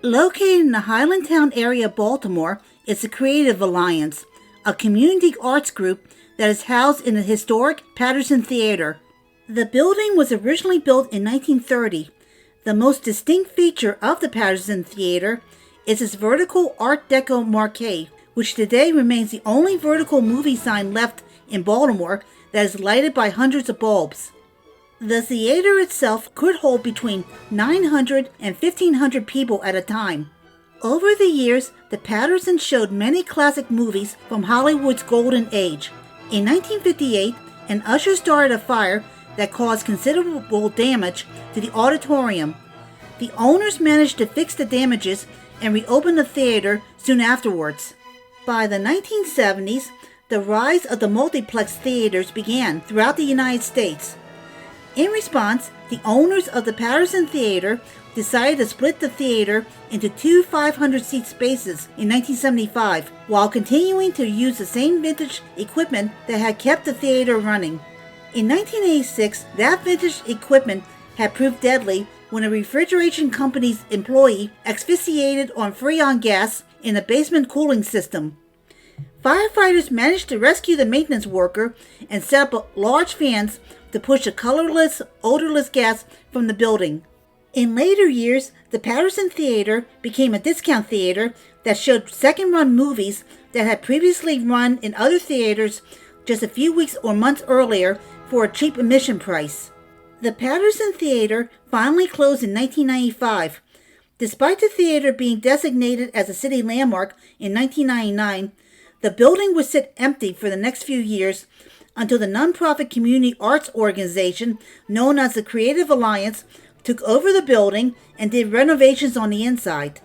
Located in the Highlandtown area of Baltimore is the Creative Alliance, a community arts group that is housed in the historic Patterson Theater. The building was originally built in 1930. The most distinct feature of the Patterson Theater is its vertical Art Deco marquee, which today remains the only vertical movie sign left in Baltimore that is lighted by hundreds of bulbs. The theater itself could hold between 900 and 1,500 people at a time. Over the years, the Pattersons showed many classic movies from Hollywood's golden age. In 1958, an usher started a fire that caused considerable damage to the auditorium. The owners managed to fix the damages and reopen the theater soon afterwards. By the 1970s, the rise of the multiplex theaters began throughout the United States. In response, the owners of the Patterson Theater decided to split the theater into two 500-seat spaces in 1975, while continuing to use the same vintage equipment that had kept the theater running. In 1986, that vintage equipment had proved deadly when a refrigeration company's employee asphyxiated on Freon gas in the basement cooling system. Firefighters managed to rescue the maintenance worker and set up large fans to push the colorless, odorless gas from the building. In later years, the Patterson Theater became a discount theater that showed second-run movies that had previously run in other theaters just a few weeks or months earlier for a cheap admission price. The Patterson Theater finally closed in 1995. Despite the theater being designated as a city landmark in 1999, the building would sit empty for the next few years until the nonprofit community arts organization known as the Creative Alliance took over the building and did renovations on the inside.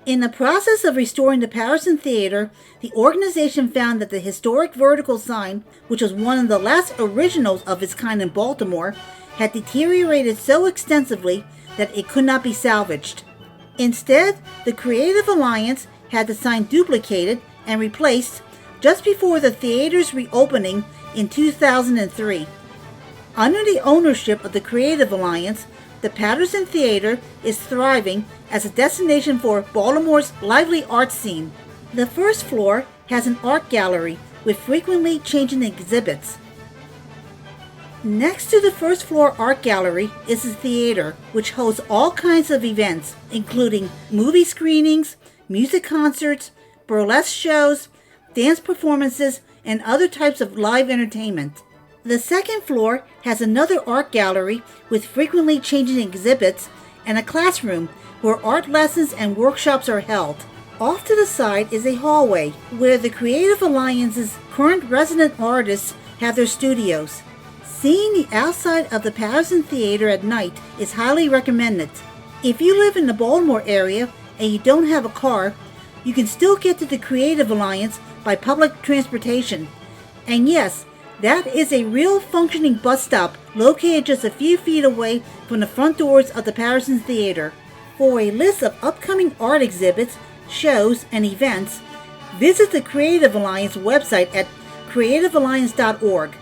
In the process of restoring the Patterson Theater, the organization found that the historic vertical sign, which was one of the last originals of its kind in Baltimore, had deteriorated so extensively that it could not be salvaged. Instead, the Creative Alliance had the sign duplicated and replaced just before the theater's reopening in 2003. Under the ownership of the Creative Alliance, the Patterson Theater is thriving as a destination for Baltimore's lively art scene. The first floor has an art gallery with frequently changing exhibits. Next to the first floor art gallery is the theater, which hosts all kinds of events, including movie screenings, music concerts, burlesque shows, dance performances, and other types of live entertainment. The second floor has another art gallery with frequently changing exhibits and a classroom where art lessons and workshops are held. Off to the side is a hallway where the Creative Alliance's current resident artists have their studios. Seeing the outside of the Patterson Theater at night is highly recommended. If you live in the Baltimore area and you don't have a car, you can still get to the Creative Alliance by public transportation. And yes, that is a real functioning bus stop located just a few feet away from the front doors of the Patterson Theater. For a list of upcoming art exhibits, shows, and events, visit the Creative Alliance website at creativealliance.org.